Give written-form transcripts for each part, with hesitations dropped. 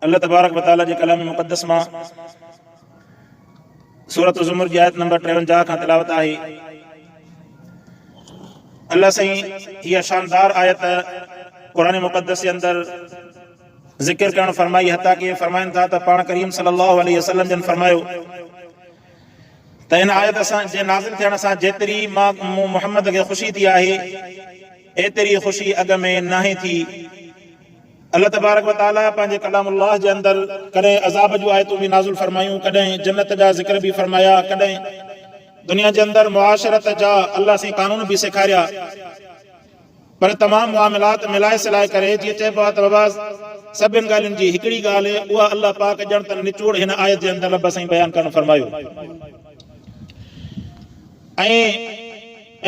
अल्लाह तबारक व तआला जे कलाम मुक़द्दस मां सूरत ज़ुमर जी आयत नंबर 53 खां तिलावत आहे। अल्लाह साईं हीअ शानदार आयत क़ुरान मुक़द्दस जे अंदर ज़िक्र करणु फरमाई, हता कि फरमाइनि था त पाण करीम सल्लल्लाहु अलैहि वसल्लम जन फरमायो त हिन आयत सां जे नाज़िल थियण सां जेतिरी मां मुहम्मद खे ख़ुशी थी आहे एतिरी ख़ुशी अॻ में नाहे थी। अल्लाह तबारक व तआला पंहिंजे कलामुल्लाह जे अंदर कॾहिं अज़ाब जूं आयतूं बि नाज़िल फरमायूं, कॾहिं जन्नत जा ज़िक्र बि फरमाया, कॾहिं दुनिया जे अंदर मुआशरत जा अल्लाह से कानून बि सेखारिया। पर तमामु मामलात मिलाए सिलाए करे जीअं चइबो आहे त बाबा सभिनि ॻाल्हियुनि जी हिकिड़ी ॻाल्हि उहा अल्लाह पाक ॼण त निचोड़ हिन आयत जे अंदर रब साईं बयानु करणु फरमायो। ऐं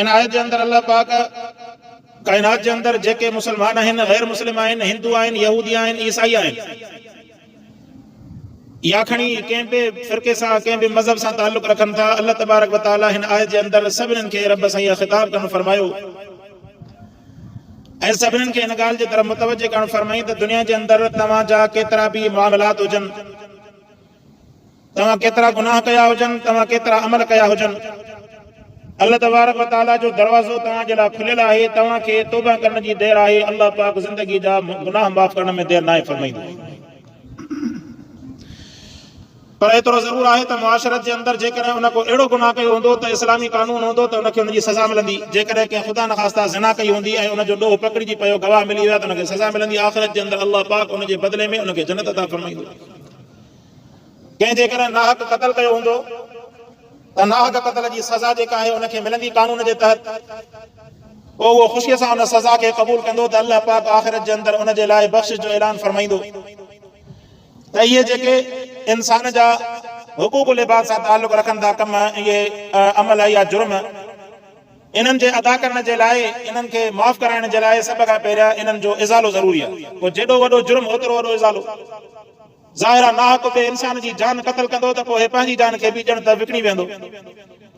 इन आयत जे अंदर अल्लाह पाक काइनात जे अंदर जेके मुसलमान आहिनि, गैर मुस्लिम आहिनि, हिंदू आहिनि, यहूदी आहिनि, ईसाई आहिनि, या खणी कंहिं बि फ़िरके सां कंहिं बि मज़हब सां ताल्लुक़ रखनि था, अल्लाह तबारक व तआला हिन आयत जे अंदर सभिनीनि खे रब सां इहा ख़िताब करणु फरमायो ऐं सभिनीनि खे हिन ॻाल्हि जे तरफ़ मुतवजह करणु फरमाई त दुनिया जे अंदर तव्हांजा केतिरा बि मामलात हुजनि, तव्हां केतिरा गुनाह कया हुजनि, तव्हां केतिरा अमल कया हुजनि, अल्लाह तबारक व तआला जो दरवाज़ो तव्हांजे लाइ खुलियल आहे। तव्हांखे तौबा करण जी देरि आहे। अल्लाह पाक ज़िंदगी जा गुनाह माफ़ करण में देरि नाहे फरमाईंदो। पर एतिरो ज़रूर आहे त मुआशरत जे अंदर जेकॾहिं उन को अहिड़ो गुनाह कयो हूंदो त इस्लामी कानून हूंदो त उनखे उनजी सज़ा मिलंदी। जेकॾहिं कंहिं ख़ुदा नख़ास्ता ज़िना कई हूंदी ऐं उनजो ॾोह पकड़िजी पियो, गवाह मिली विया त उनखे सज़ा मिलंदी। आख़िरत जे अंदर अल्लाह पाक उनजे बदिले में उनखे जन्नत अता फरमाईंदो। कंहिं जेकॾहिं नाहक क़त्ल कयो हूंदो त नाहक क़त्ल जी सज़ा जेका आहे उनखे मिलंदी कानून जे तहत। पोइ उहो ख़ुशीअ सां उन सज़ा खे क़बूल कंदो त अल्लाह पाक आख़िरत जे अंदर उनजे लाइ बख़्शिश जो ऐलान फरमाईंदो। त इहे जेके इंसान जा हुकूकुल इबाद सां ताल्लुक़ रखनि था कम, इहे अमल या जुर्म, इन्हनि जे अदा करण जे लाइ, इन्हनि खे माफ़ कराइण जे लाइ सभ खां पहिरियां इन्हनि जो इज़ालो ज़रूरी आहे। पोइ जेॾो वॾो जुर्म ओतिरो वॾो इज़ालो। ज़ाहिर आहे नाहक ॿिए इंसान जी जान क़त्ल कंदो त पोइ पंहिंजी जान खे बि ॼण त विकिणी वेंदो।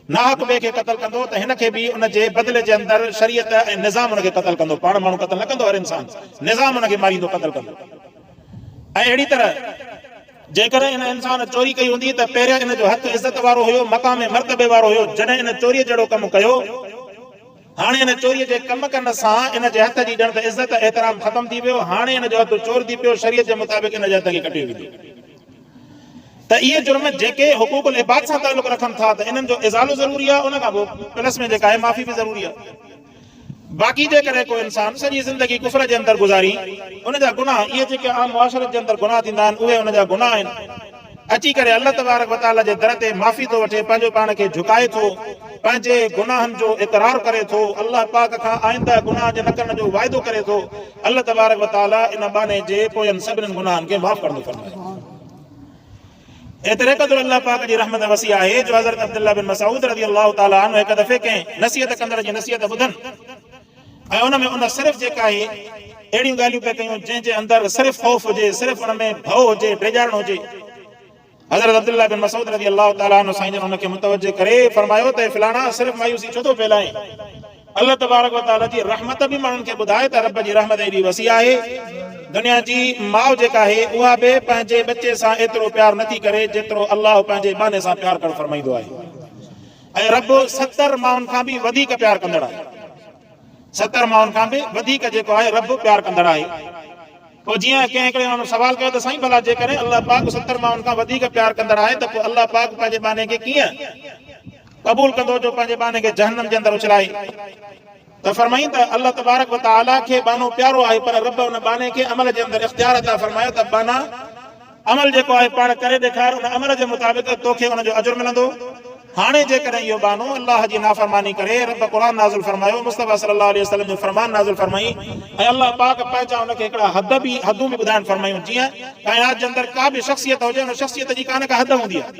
नाहक ॿिए खे क़त्ल कंदो त हिन खे बि उनजे बदिले जे अंदर शरीयत ऐं निज़ाम उनखे क़त्ल कंदो। पाण माण्हू क़त्ल न कंदो, हर इंसान निज़ाम उनखे मारींदो, क़त्ल कंदो। ऐं अहिड़ी तरह जेकॾहिं इन इंसान चोरी कई हूंदी त पहिरियां इन जो हथ इज़त वारो हुयो, मक़ाम मर्तबे वारो हुयो। जॾहिं इन चोरीअ जहिड़ो कमु कयो, हाणे इन चोरीअ जे कम करण सां इन जे हथ जी ॼण त इज़त एतराम ख़तम थी वियो। हाणे इन जो हथ चोर थी पियो, शरीयत जे मुताबिक़ इन जे हथ खे कटियो वेंदो। त इहे जुर्म जेके हुकूकुल इबाद सां ताल्लुक़ रखनि था त इन्हनि जो इज़ालो ज़रूरी आहे। उन खां पोइ प्लस में जेका आहे माफ़ी बि ज़रूरी आहे। बाक़ी जेकॾहिं को इंसान सॼी ज़िंदगी कुफर जे अंदर गुज़ारी, उनजा गुनाह इहे जेके आम मुआशरत जे अंदर गुनाह थींदा आहिनि उहे उनजा गुनाह आहिनि। अची करे अल्लाह तबारक व तआला जे दर ते माफ़ी थो वठे, पंहिंजो पाण खे झुकाए थो, पंहिंजे गुनाहनि जो इक़रार करे थो, अल्लाह पाक खां आइंदा गुनाह जे न करण जो वाइदो करे थो। अल्लाह तबारक व तआला इन बहाने जे पोयनि सभिनीनि गुनाहनि खे माफ़ कंदो फरमाए। एतिरे क़दुरु अल्लाह पाक जी रहमत वसी आहे जो हज़रत अब्दुल्लाह बिन मसऊद रज़ी अल्लाह तआला अन्हु हिकु दफ़े कंहिं नसीहत कंदड़ जी नसीहत ॿुधनि ऐं उन में उन सिर्फ़ जेका आहे अहिड़ियूं ॻाल्हियूं पिया कयूं जंहिंजे अंदरि सिर्फ़ ख़ौफ़ हुजे, सिर्फ़ उन में भउ हुजे, बेजारण हुजे। हज़रत अब्दुल्लाह बिन मसऊद रज़ी अल्लाह तआला अन्हु साईं जन उनखे मुतवजह करे फरमायो त फलाणा सिर्फ़ मायूसी छो थो फैलाए। अल्लाह तबारक व तआला जी रहमत बि माण्हुनि खे ॿुधाए त रब जी रहमत एॾी वसी आहे। दुनिया जी माउ जेका आहे उहा बि पंहिंजे बचे सां एतिरो प्यार नथी करे जेतिरो अल्लाह पंहिंजे बाने सां प्यार करणु फरमाईंदो आहे। ऐं रब 70 माउनि खां बि वधीक प्यार कंदड़ आहे। 70 माउनि खां बि वधीक जेको आहे रब प्यार कंदड़ आहे। पोइ जीअं कंहिं हिकिड़े माण्हू सवाल कयो त साईं भला जेकॾहिं अल्लाह पाक 70 माउनि खां वधीक प्यार कंदड़ आहे त पोइ अल्लाह पाक पंहिंजे बाने खे कीअं क़बूल कंदो जो पंहिंजे बाने खे जहन्नम जे अंदरि उछलाए। त फरमाईं त अल्लाह तबारक व तआला खे बानो प्यारो आहे, पर रब उन बाने खे अमल जे अंदरि इख्तियार अता फरमायो त बाना अमल जेको आहे पाण करे ॾेखार, उन अमल जे मुताबिक़ तोखे उनजो अजुर मिलंदो। हाणे जेकॾहिं इहो बानो अल्लाह जी नाफ़रमानी करे रब क़ुरान नाज़िल फरमायो, मुस्तफ़ा सल्लल्लाहु अलैहि वसल्लम जो फरमान नाज़िल फरमाई ऐं अल्लाह पाक पंहिंजा उनखे हिकिड़ा हदूं बि ॿुधाइण फरमायूं। जीअं काइनात जे अंदरि का बि शख़्सियत हुजे, उन शख़्सियत जी का न का हद हूंदी आहे।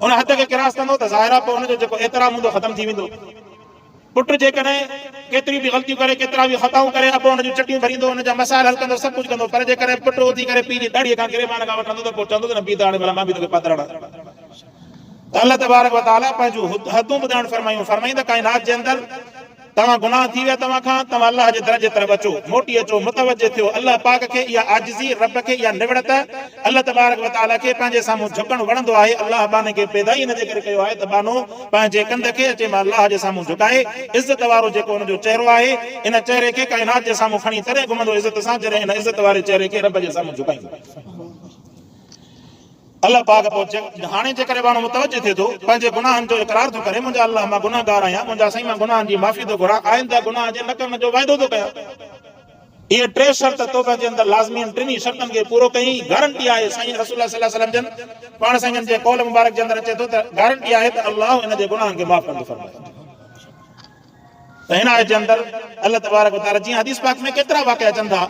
उन हद खे किरास कंदो त ज़ाहिर आहे पोइ उनजो जेको एतिराम हूंदो ख़तम थी वेंदो। पुटु जेकॾहिं केतिरी बि ग़लतियूं करे, केतिरा बि ख़ताऊं करे, अबो हुन जूं चटियूं भरींदो, हुनजा मसाइल हल कंदो, सभु कुझु कंदो, पर जेकॾहिं पुटु उथी करे पीउ जी दाढ़ीअ खां गिरेबान खां वठंदो त पोइ चवंदो त न पीउ त हाणे भला मां बि तोखे पातड़। त अल्लाह तबारक व तआला पंहिंजूं हदूं ॿुधाइण फरमायूं। फरमाईं त काइनात जे अंदरि तव्हां गुनाह थी विया तव्हां खां, तव्हां अल्लाह जे दर जे तरफ़ अचो, मोटी अचो, मुतवज्जे थियो अल्लाह पाक खे। इहा आजिज़ी रब खे, इहा निवड़त अल्लाह तबारक व तआला खे पंहिंजे साम्हूं झुकणु वणंदो आहे। अल्लाह बाने खे पैदा ई इन जे करे कयो आहे त बानो पंहिंजे कंध खे अचे मां अल्लाह जे साम्हूं झुकाए। इज़त वारो जेको हुनजो चेहरो आहे, इन चेहरे खे काइनात जे साम्हूं खणी तॾहिं घुमंदो इज़त सां जॾहिं इन इज़त वारे चेहरे खे रब जे साम्हूं झुकाईंदो। अल्लाह पाक पोइ हाणे जेकॾहिं माण्हू मुतवजो थिए थो, पंहिंजे गुनाहनि जो इक़रार थो करे, मुंहिंजा अल्लाह मां गुनाहगार आहियां, मुंहिंजा साईं मां गुनाहनि जी माफ़ी थो घुरां, आइंदा गुनाह जे न करण जो वाइदो थो कयां। इहे टे शर्त तो पंहिंजे अंदरि लाज़मी आहिनि, टिनी शर्तनि खे पूरो कई। गारंटी आहे साईं रसूलुल्लाह सल्लल्लाहु अलैहि वसल्लम जन पाण साईं जे कौल मुबारक जे अंदरि अचे थो त गारंटी आहे त अल्लाह इन जे गुनाहनि खे माफ़ कंदो फरमाए। त हिन आयत जे अंदरि अल्लाह तबारक व तआला जीअं हदीस पाक में केतिरा वाक़िया अचनि था,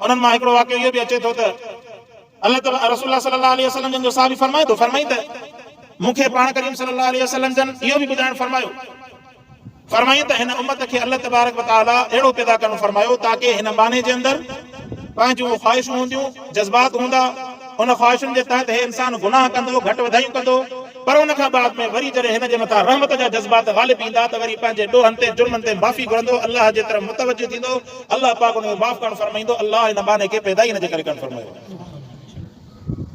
उन्हनि मां हिकिड़ो वाक़ियो इहो बि अचे थो त अल्लाह रसूलुल्लाह सल्लल्लाहु अलैहि वसल्लम जो साहबी फरमाए थो, फरमाई त मूंखे पाण करीम सल्लल्लाहु अलैहि वसल्लम जन इहो बि ॿुधाइण फरमायो, फरमाई त हिन उम्मत खे अल्लाह तबारक व तआला अहिड़ो पैदा करणु फरमायो ताकि हिन बाने जे अंदरि पंहिंजूं ख़्वाहिशूं हूंदियूं, जज़्बात हूंदा, उन ख़्वाहिशुनि जे तहत हे इंसान गुनाह कंदो, घटि वधायूं कंदो, पर उन खां बाद में वरी जॾहिं हिन जे मथां रहमत जा जज़्बात ग़ालिब ईंदा त वरी पंहिंजे ॾोहनि ते जुर्मनि ते माफ़ी घुरंदो, अल्लाह जे तरफ़ मुतवजो थींदो, अल्लाह पाक हुनखे माफ़ करणु फरमाईंदो। अल्लाह हिन बाने खे पैदा ई हिन जे करे करणु फरमायो।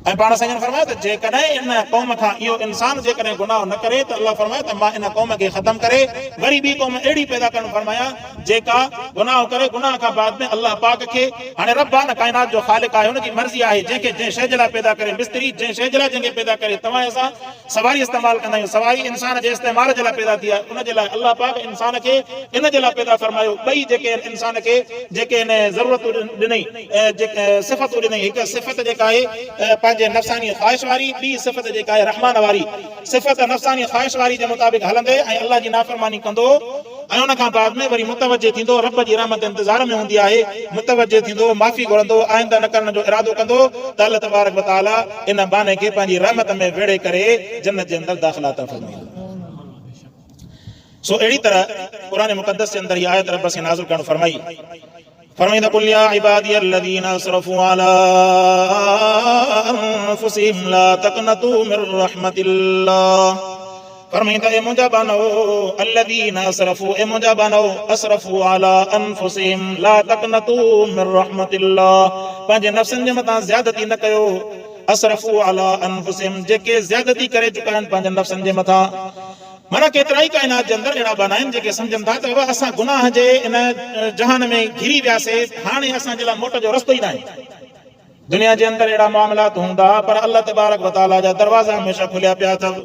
ऐं पाण साईं फरमायो त जेकॾहिं इन क़ौम खां इहो इंसान जेकॾहिं गुनाह न करे त अल्लाह फरमाए त मां इन क़ौम खे ख़तम करे वरी ॿी क़ौम अहिड़ी पैदा करणु फरमाया जेका गुनाह करे, गुनाह खां बाद में अल्लाह पाक खे, हाणे रब आहे न काइनात जो ख़ालिक़ आहे, हुनजी मर्ज़ी आहे जंहिंखे जंहिं शइ जे लाइ पैदा करे, मिस्त्री जंहिं शइ जे लाइ जंहिंखे पैदा करे, तव्हां असां सवारी इस्तेमालु कंदा आहियूं, सवारी इंसान जे इस्तेमाल जे लाइ पैदा थी आहे, उनजे लाइ अल्लाह पाक इंसान खे इन जे लाइ पैदा फरमायो। ॿई जेके इंसान खे जेके हिन ज़रूरतूं ॾिनई, जेके सिफ़तूं ॾिनई, हिकु सिफ़त जेका आहे पंहिंजे नफ़्सानी ख़्वाहिश वारी, ॿी सिफ़त जेका आहे रहमान वारी। सिफ़त नफ़्सानी ख़्वाहिश वारी जे मुताबिक़ हलंदे ऐं अल्लाह जी नाफ़रमानी कंदो ऐं उन खां बाद में वरी मुतवजो थींदो, रब जी रहमत इंतज़ार में हूंदी आहे, मुतवजो थींदो, माफ़ी घुरंदो, आइंदा न करण जो इरादो कंदो त अल्लाह तबारक व तआला इन बाने खे पंहिंजी रहमत में वेड़े करे जन्नत जे अंदरि दाख़िला अता फरमाईंदो। सो अहिड़ी तरह क़ुरान मुक़द्दस जे अंदरि इहा आयत रब से नाज़िल करणु फरमाई, फरमाईंदा कुल या इबादी अल्लज़ीना असरफ़ू अला अनफुसिहिम ला तक़नतू मिर रहमतिल्लाह। फरमाईंदा ए मुंहिंजा बानो अल्लज़ीना असरफ़ू, ए मुंहिंजा बानो असरफ़ू अला अनफुसिहिम ला तक़नतू मिर रहमतिल्लाह, पंहिंजे नफ़्सनि जे मथां ज़्यादती न कयो। असरफ़ू अला अनफुसिहिम, जेके ज़्यादती करे चुका आहिनि पंहिंजे नफ़्सनि जे मथां। माना केतिरा ई काइनात जे अंदरि अहिड़ा बाना आहिनि जेके सम्झनि था त असां गुनाह जे इन जहान में घिरी वियासीं, हाणे असांजे लाइ मोट जो रस्तो ई न आहे। दुनिया जे अंदरि अहिड़ा मामलात हूंदा पर अल्लाह तबारक व तआला जा दरवाज़ा हमेशह खुलिया पिया अथव।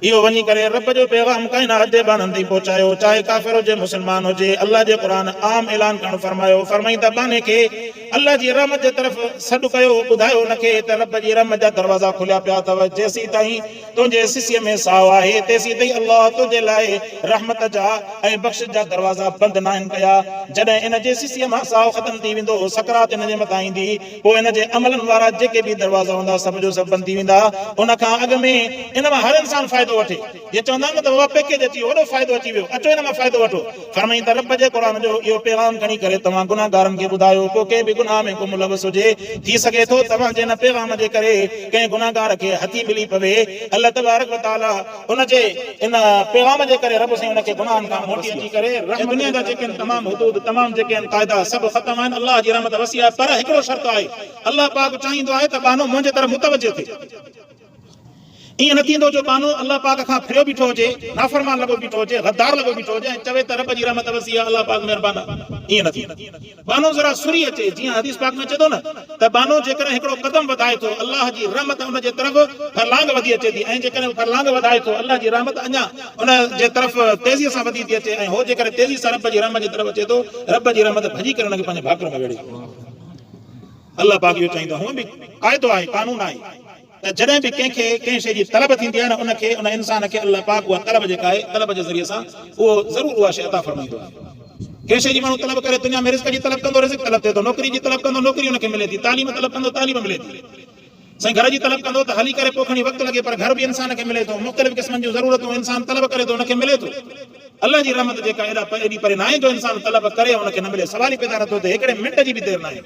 इहो वञी करे रब जो पैगाम काइनात जे बाननि ताईं पहुचायो, चाहे काफ़िर हुजे मुस्लमान हुजे। अल्लाह जे क़ुरान आम ऐलान करणु फरमायो, फरमाईंदा बाने खे अल्लाह जी रहमत जे तरफ़ सॾु कयो, ॿुधायो हुनखे त रब जी रहमत जा दरवाज़ा खुलिया पिया अथव। जेसीं ताईं तुंहिंजे सिसीअ में साहु आहे तेसीं ताईं अल्लाह तुंहिंजे लाइ रहमत जा ऐं बख़्शिश जा दरवाज़ा बंदि न आहिनि कया। जॾहिं इन जे सिसीअ मां साहु ख़तम थी वेंदो, सकरात इन जे मथां ईंदी, पोइ इन जे अमलनि वारा जेके बि दरवाज़ा हूंदा सभ जो सभु बंदि थी वेंदा। उन खां अॻु में इन मां हर इंसान फ़ाइदो वठे। ये चवंदा आहिनि त बाबा पैकेज अची वियो, वॾो फ़ाइदो अची वियो, अचो हिन मां फ़ाइदो वठो। फरमाईंदा रब जे क़ुरान जो इहो पैगाम खणी करे तव्हां गुनाहगारनि खे ॿुधायो, पोइ कंहिं बि गुनाह में को मुलवस हुजे, थी सघे थो तव्हांजे हिन पैगाम जे करे कंहिं गुनाहगार खे हथी मिली पवे। अल्लाह तबारक व तआला उनजे इन पैगाम जे करे रब साईं उनखे गुनाहनि खां मोटी अची करे दुनिया जा जेके तमामु हुदूद, तमामु जेके आहिनि क़ाइदा सभु ख़तम आहिनि। अल्लाह जी रहमत वसी आहे, पर हिकिड़ो शर्त आहे, अल्लाह पाक चाहींदो आहे त बानो मुंहिंजे तरफ़ मुतवजो थिए। ईअं न थींदो जो बानो अल्लाह पाक खां फिरियो बीठो हुजे, नाफ़रमान लॻो बीठो हुजे, गद्दार लॻो बीठो हुजे ऐं चवे त रब जी रहमत वसी आहे, अल्लाह पाक महिरबान आहे। ईअं न थींदो। बानो ज़रा सुरी अचे, जीअं हदीस पाक में चए थो न त बानो जेकॾहिं हिकिड़ो क़दम वधाए थो अल्लाह जी रहमत उन जे तरफ़ फरलांग वधी अचे थी, ऐं जेकॾहिं फरलांग वधाए थो अल्लाह जी रहमत अञा उन जे तरफ़ तेज़ीअ सां वधी थी अचे, ऐं हो जेकॾहिं तेज़ी सां रब जी रहमत जे तरफ़ अचे थो, रब जी रहमत भॼी करे हुनखे पंहिंजे भाकुर में वेड़े। अल्लाह पाक इहो चाहींदो, हूअं बि क़ाइदो आहे, कानून आहे त जॾहिं बि कंहिंखे कंहिं शइ जी तलब थींदी आहे न, उनखे उन इंसान खे अल्लाह पाक उहा तलब जेका आहे, तलब जे ज़रिए सां उहो ज़रूरु उहा शइ अता फरमाईंदो आहे। कंहिं शइ जी माण्हू तलब करे, दुनिया में रिज़्क़ जी तलब कंदो, रिज़्क़ तलब थिए थो, नौकरी जी तलब कंदो, नौकरी हुनखे मिले थी, तालीम तलब कंदो, तालीम मिले थी। साईं घर जी तलब कंदो त हली करे पोइ खणी वक़्तु लॻे, पर घर बि इंसान खे मिले थो। मुख़्तलिफ़ क़िस्मनि जूं ज़रूरतूं इंसान तलब करे थो, हुनखे मिले थो। अल्लाह जी रहमत जेका एॾी परे न आहे जो इंसान तलब करे हुनखे न मिले। सवाल ई पैदा नथो थिए, हिकिड़े मिंट जी बि देरि न आहे।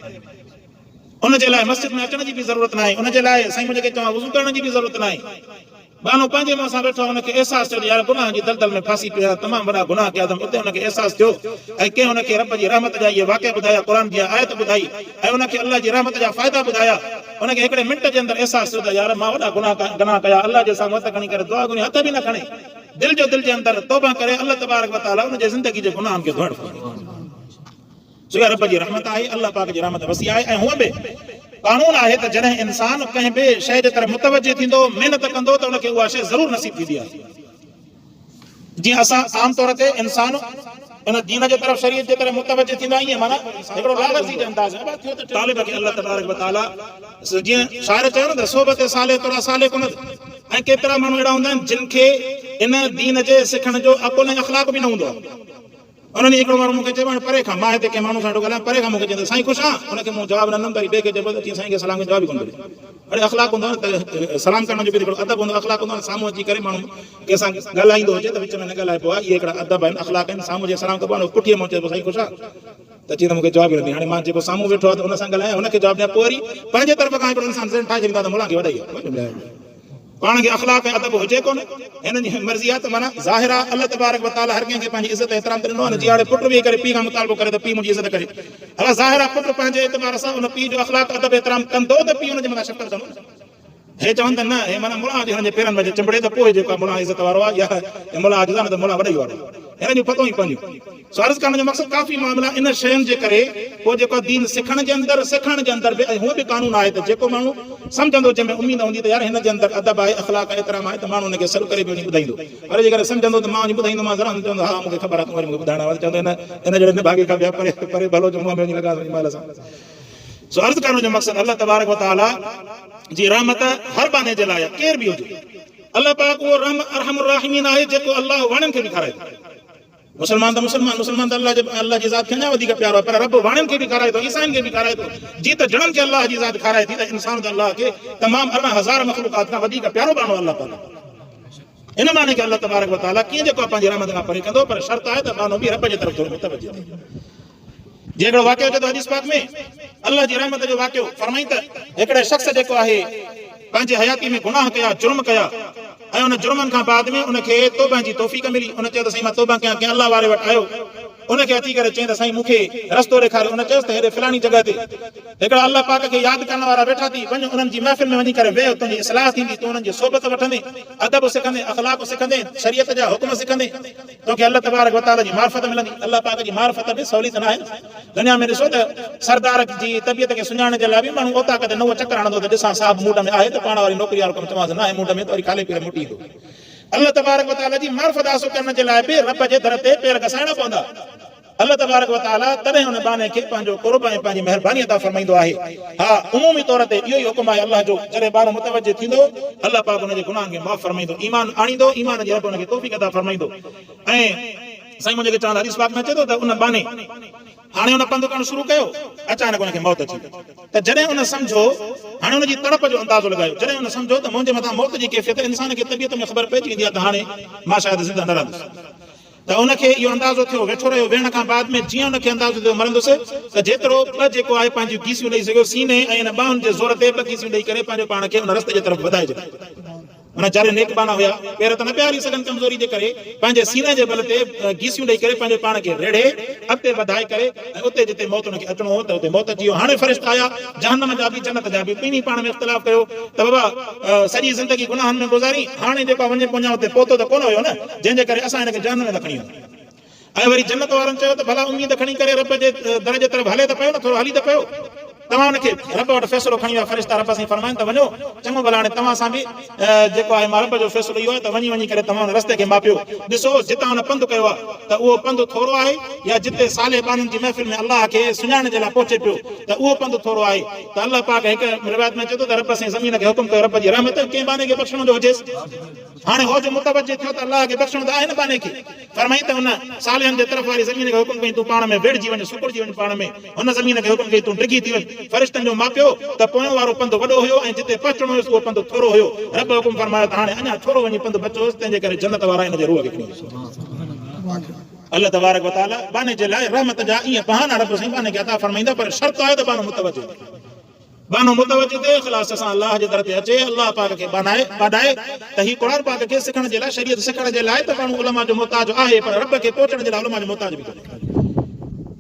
उन जे लाइ मस्जिद में अचण जी बि ज़रूरत न आहे, उन जे लाइ साईं मुंहिंजे चवां वज़ू करण जी बि ज़रूरत न आहे। बानो पंहिंजे मुंहं सां वेठो हुनखे अहसासु थियो यार गुनाह जी दलदल में फासी पिया, तमामु वॾा गुनाह कया अथमि, उते हुनखे अहसासु थियो ऐं कंहिं हुनखे रब जी रहमत जा इहे वाक़िआ ॿुधाया, क़ुर जी आयत ॿुधाई ऐं हुनखे अलाह जी रहमत जा फ़ाइदा ॿुधाया। हुनखे हिकिड़े मिंट जे अंदरि अहसासु थियो त यार मां वॾा गुनाह कया, अलाह जे साम्हूं हथ खणी करे दुआ घुरी, हथ बि न खणे, दिलि जे अंदरि तौबा करे अलाह तबारक व तआला हुनजे ज़िंदगी जे गुनाहनि खे धोइण छो रब जी रहमत आहे, अलाह पाक जी रहमत वसी आहे। ऐं हूअं बि कानून आहे त जॾहिं इंसान कंहिं बि शइ जे तरफ़ मुतवजह थींदो, महिनत कंदो त उनखे उहा शइ ज़रूरु नसीब थींदी आहे। जीअं असां आम तौर ते इंसान इन दीन जे तरफ़ शरीयत जे तरफ़ मुतवजह थींदा, ईअं माना हिकिड़ो लालची जो अंदाज़ आहे तालिब खे अलाह तबारक व तआला जीअं शाइर चयो न त सोबत साले तोरा साले कोन। ऐं केतिरा माण्हू अहिड़ा हूंदा आहिनि जिन खे इन दीन जे सिखण जो अकुल ऐं अख़लाक बि न हूंदो आहे। उन्हनि हिकिड़ो माण्हू मूंखे चयो परे खां, मां हिते कंहिं माण्हू सां वेठो ॻाल्हायां, परे खां मूंखे चवंदो साईं ख़ुशि आहे, हुनखे मूं जवाबु न ॾिनमि, वरी ॿिए खे चइबो त साईं खे सलाम जवाब बि कोन ॾिनो। अड़े अख़लाक हूंदो आहे न त सलाम करण जो बि हिकिड़ो अदब हूंदो आहे, अख़लाक हूंदो आहे साम्हूं अची करे माण्हू कंहिंसां ॻाल्हाईंदो हुजे त विच में न ॻाल्हाइबो आहे, इहे हिकिड़ा अदब आहिनि, अख़लाक आहिनि। साम्हूं जे सलाम कबो आहे, पुठीअ मां चइबो साईं ख़ुशि आहे, त अची त मूंखे जवाबु ई न ॾिनी। हाणे मां जेको साम्हूं वेठो आहे त हुन सां ॻाल्हायां, हुनखे जवाबु ॾियां, पोइ वरी पंहिंजे तरफ़ खां हिकिड़ो इंसान ठाहे छॾींदा त मुला खे वॾाई पाण खे अख़लाक ऐं अदब हुजे कोन, हिननि जी मर्ज़ी आहे त माना ज़ाहिर आहे अलाह तबारक व तआला हर कंहिंखे पंहिंजी इज़त एतिराम ॾिनो आहे। जीअं हाणे पुटु वेही करे पीउ खां मुतालबो करे त पीउ मुंहिंजी इज़त करे, अलाह ज़ाहिर आहे पुटु पंहिंजे एतबार सां उन पीउ जो अख़लाक अदब एतिराम कंदो त पीउ हुनजे मथां शक्कर कंदो। हे चवनि त न हे माना मुला जे हुनजे पेरनि में चिंबड़े त पोइ जेको आहे मुला इज़त वारो आहे, या मुला अॼु त मुला वॾो वारो, हिन जूं पतो ई पंहिंजूं। सो अर्ज़ु करण जो मक़सदु काफ़ी मामला इन शयुनि जे करे पोइ जेको दीन सिखण जे अंदरि बि हूअं बि कानून आहे त जेको माण्हू सम्झंदो, जंहिंमें उमेद हूंदी त यार हिन जे अंदरि अदब आहे, अख़लाक आहे, एतिराम आहे, त माण्हू हुनखे सर करे बि वञी ॿुधाईंदो। पर जेकर सम्झंदो त मां वञी ॿुधाईंदोमांसि, चवंदो हा मूंखे ख़बर आहे, वरी मूंखे ॿुधाइणो आहे, चवंदो इन जहिड़े भाॻे खां ॿिया परे परे भलो जो मुंहं में वञी लॻा महिल सां। सो अर्ज़ु करण जो मक़सदु अलाह तबारक व तआला जी रहमत हर बाने जे लाइ केर बि हुजे, अलाह पाक उहो अरहम राहिमीन आहे जेको अलाह वणनि खे बि खाराए। मुस्लमान त मुस्लमान त अल्लाह जी ज़ात खे अञा वधीक प्यारो आहे, पर रब वाणनि खे बि खाराए थो, ईसाइनि खे बि खाराए थो। जी त जड़नि खे अलाह जी ज़ात खाराए थी, त इंसान त अलाह खे तमामु 18,000 मख़लूक़ात खां वधीक प्यारो बानो अलाह पाक। इन माने खे अलाह तबारक व तआला कीअं जेको पंहिंजी रहमत खां परे कंदो, पर शर्त आहे त बानो बि रब जे तरफ़ थोरो मुतवजह थिए। जे हिकिड़ो वाक़ियो अचे थो हदीस पाक में, अलाह जी रहमत जो वाक़ियो फरमाई त हिकिड़े शख़्स जेको आहे पंहिंजे हयाती में गुनाह कया, जुर्म कया, ऐं उन जुर्मनि खां बाद में उनखे तौबा जी तौफ़ीक़ मिली। उन चयो त साईं मां तौबा कयां, कंहिं अलाह वारे वटि आयो, उनखे अची करे चई त साईं मूंखे रस्तो ॾेखारियो। उन चयोसि त हेॾे फलाणी जॻह ते हिकिड़ा अलाह पाक खे यादि करण वारा वेठा थी, वञ उन्हनि जी महफ़िल में वञी करे वेह, तुंहिंजी इस्लाह थींदी, तूं उन्हनि जी सोबत वठंदे, अदब सिखंदे, अख़लाक सिखंदे, शरीयत जा हुकुम सिखंदे, तोखे अलाह तबारक व तआला जी मार्फत मिलंदी। अलाह पाक जी मार्फत बि सवली त न आहे। दुनिया में ॾिसो त सरदार जी तबियत खे सुञाणण जे लाइ बि माण्हू ओता कदे नओं चकर हणंदो त ॾिसां साहब मूड में आहे त पाण वारी नौकिरी वारो कमु चवांसि न आहे मूड में, त वरी खाले पीरे मोटी ईंदो। अल्लाह तबारक व तआला जी मार्फत हासिल करण जे लाइ बि रब जे दर ते पेर घसाइणा पवंदा। अल्लाह तबारक व तआला तॾहिं हुन बाने खे पंहिंजो कुर्ब ऐं पंहिंजी महिरबानी अता फरमाईंदो आहे। हा, उमूमी तौर ते इहो ई हुकुम आहे अल्लाह जो, जॾहिं बानो मुतवजह थींदो अल्लाह पाक हुनजे गुनाहनि खे माफ़ फरमाईंदो, ईमान आणींदो, ईमान जी रब हुनखे तौफ़ीक़ अता फरमाईंदो। ऐं साईं मुंहिंजे चवंदा हदीस पाक में अचे थो त उन बाने हाणे हुन पंधु करणु शुरू कयो, अचानक हुनखे मौत अची वई। त जॾहिं हुन सम्झो, हाणे हुनजी तड़प जो अंदाज़ो लॻायो, जॾहिं हुन सम्झो त मुंहिंजे मथां मौत जी कैफ़ियत, इंसान खे तबियत में ख़बर पइजी वेंदी आहे त हाणे मां शायदि ज़िंदा न रहंदुसि, त उनखे इहो अंदाज़ो थियो, वेठो रहियो। वेहण खां बाद में जीअं हुनखे अंदाज़ो थियो मरंदुसि, त जेतिरो ॿ जेको आहे पंहिंजी गीसियूं ॾेई सघियो सीने ऐं हिन ॿाहुनि जे ज़ोर ते ॿ गीसियूं ॾेई करे पंहिंजो पाण खे हुन रस्ते जे तरफ़ वधाए छॾियो। हुन चारे नेक बाना हुया, पेर त न पिया हली सघनि कमज़ोरी जे करे, पंहिंजे सीने जे बल ते गीसियूं ॾेई करे पंहिंजे पाण खे रेड़े अॻिते वधाए करे, ऐं उते जिते मौत हुनखे अचिणो हो त उते मौत अची वियो। हाणे फ़रिश्ता आया, जहन्नम जा बि जन्नत जा बि, ॿिन्ही पाण में इख़्तिलाफ़ कयो त बाबा सॼी ज़िंदगी गुनाहनि में गुज़ारी, हाणे जेको वञे पुञा उते पहुतो त कोन हुयो न, जंहिंजे करे असां हिनखे जहन्नम में न खणी वञूं। ऐं वरी जन्नत वारनि चयो त भला उमेद खणी करे रब जे दर जे तरफ़ हले त पियो न, थोरो हली त पियो। तव्हां हुनखे रब वटि फ़ैसिलो खणी विया, फ़रिश्ता रब सां फरमाइनि त वञो, चङो भला हाणे तव्हां सां बि जेको आहे मां रब जो फ़ैसिलो इहो आहे त वञी करे तव्हां हुन रस्ते खे मापियो, ॾिसो जितां हुन पंधु कयो आहे त उहो पंधु थोरो आहे, या जिते साले बाननि जी महफ़िल में अलाह खे सुञाणण जे लाइ पहुचे पियो त उहो पंधु थोरो आहे। त अलाह पाक हिकु रिवायत में चए थो त रब साईं ज़मीन खे हुकुम कयो, रब जी रहमत कंहिं बाने खे बख़्शण जो हुजेसि। हाणे हो जो मुतवजह थियो त अलाह खे बख़्शण त आहे न बाने खे, फरमाई त हुन सालिहनि जे तरफ़ वारी ज़मीन खे हुकुम कई तूं पाण में वेड़जी वञ, सुकुड़जी वञ पाण में, हुन ज़मीन खे हुकुम कई तूं डिगी थी वञ। फ़रिश्तनि जो मापियो त पोयों वारो पंधु वॾो हुयो ऐं जिते पहुचणो हुयुसि उहो पंधु थोरो हुयो। रब हुकुम फरमायो त हाणे अञा थोरो वञी पंधु बचो हुयुसि, तंहिंजे करे जन्नत वारा हिन जे रूह खे खणी वियुसि। अल्लाह तबारक व तआला बाने जे लाइ रहमत जा ईअं बहाना रब साईं बाने खे अता फरमाईंदा, पर शर्त आहे त बानो मुतवजह। बानो मुतवज्जो थे ख़लास असां अल्लाह जे दर ते अचे अल्लाह पाक खे बाडाए त ही कुरान पाक खे सिखण जे लाइ शरीयत सिखण जे लाइ त माण्हू उलमा जो मोहताज आहे पर रब खे पहुचण जे लाइ उलमा जो मोहताज बि कोन्हे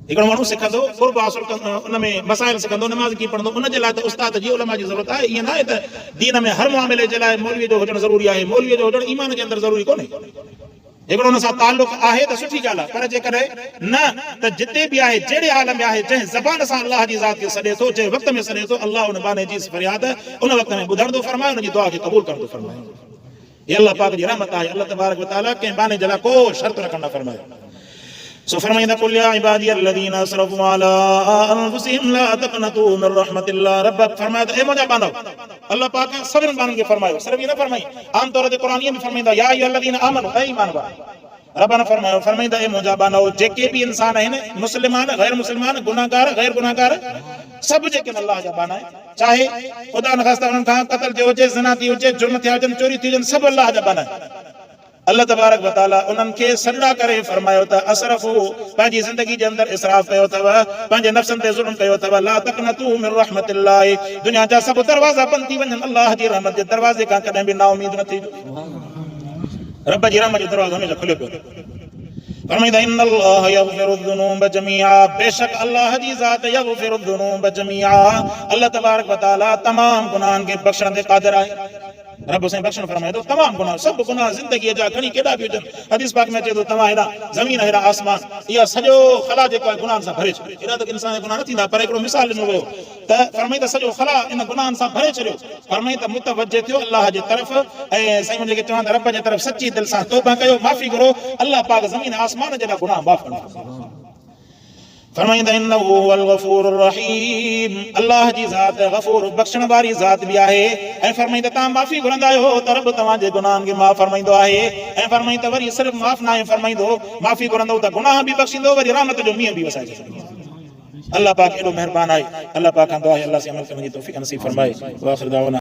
हिकिड़ो माण्हू सिखंदो क़ुर्ब हासिल कंदो उन में मसाइल सिखंदो नमाज़ कीअं पढ़ंदो उन जे लाइ त उस्ताद जी उलमा जी ज़रूरत आहे ईअं न आहे त दीन में हर मामले जे लाइ मौलवी जो हुजणु ज़रूरी आहे मौलवी जो हुजणु ईमान जे अंदरि ज़रूरी कोन्हे हिकिड़ो हुन सां ताल्लुक़ आहे त सुठी ॻाल्हि आहे पर जेकॾहिं न त जिते बि आहे जहिड़े हाल में आहे जंहिं ज़बान सां अल्लाह जी ज़ात खे सॾे थो जंहिं वक़्त में सॾे थो अल्लाह उन बाने जी फरियाद उन वक़्त में ॿुधणु थो फरमाए उन जी दुआ खे क़बूल करणु थो फरमाए ये अल्लाह पाक जी रहमत आहे अल्लाह तबारक व तआला कंहिं बाने जे लाइ को शर्त रखणु न फरमाए सो फरमाईंदा कुल या इबादी अल्लज़ीना असरफू अला अनफुसिहिम ला तक़नतू मिन रहमतिल्लाह रब फरमाया ए मुंहिंजा बांदो अल्लाह पाक सभिनी बाननि खे फरमायो सिर्फ़ इहो न फरमाई आम तौर ते क़ुरान में फरमाईंदा या अय्युहल्लज़ीना आमनू ऐ ईमान वारा रब ने फरमायो फरमाईंदा ए मुंहिंजा बांदो जेके भी इंसान आहिनि मुस्लिमान गैर मुस्लिमान गुनाहगार गैर गुनाहगार सभु जेके अल्लाह जा बाना चाहे खुदा न ख़ास्ता उन्हनि खां क़त्ल थियो हुजे ज़िना थी हुजे जुर्म थिया हुजनि चोरी थी हुजनि सभु अल्लाह जा बाना अल्लाह तबारक व तआला उन्हनि खे सॾड़ा करे फरमायो त असरफ़ू पंहिंजी ज़िंदगी जे अंदरि इसराफ़ कयो अथव पंहिंजे नफ़्सनि ते ज़ुल्म कयो अथव ला तक़नतू मिन रहमतिल्लाह दुनिया जा सभु दरवाज़ा बंदि थी वञनि अल्लाह जी रहमत जे दरवाज़े खां कॾहिं बि ना उमीद न थी रब जी रहमत जो दरवाज़ो हमेशा खुलियो पियो फरमाईंदा इन्नल्लाह यग़फिरु ज़ुनूब जमीआ बेशक अल्लाह जी ज़ात यग़फिरु ज़ुनूब जमीआ अल्लाह तबारक व तआला तमाम गुनाहनि खे बख़्शण ते क़ादिर आहे रब से बख्शण फरमाए तो तमाम गुनाह सब गुनाह जिंदगी जा खणी केड़ा भी हुजन हदीस पाक में चे तो तमा हेड़ा जमीन हेड़ा आसमान या सजो खला जे को गुनाह से भरे छे एड़ा तो इंसान गुनाह न थींदा पर एकड़ो मिसाल नो वो त फरमाई त सजो खला इन गुनाह से भरे छरियो फरमाई त मुतवज्जे थियो अल्लाह जे तरफ ए सही मुझे के चवंदा रब जे तरफ सच्ची दिल से तौबा कयो माफी करो अल्लाह पाक जमीन आसमान जे गुनाह माफ कंदो फरमाईंदा इन्नहु हुवल गफूरुर रहीम अल्लाह जी ज़ात गफूर बख्शण वारी ज़ात भी आहे ऐं फरमाईंदा तव्हां माफ़ी घुरंदा आहियो त रब तव्हां जे गुनाहनि खे माफ़ फरमाईंदो आहे ऐं फरमाईंदा वरी सिर्फ़ माफ़ न आहे फरमाईंदो माफ़ी घुरंदो त गुनाह बि बख्शींदो वरी रहमत जो मींहुं बि वसाए छॾींदो अल्लाह पाक एॾो महिरबान आहे अल्लाह पाक खां दुआ आहे अल्लाह से अमल करण जी तौफ़ीक़ नसीब फरमाए व आखिर दावना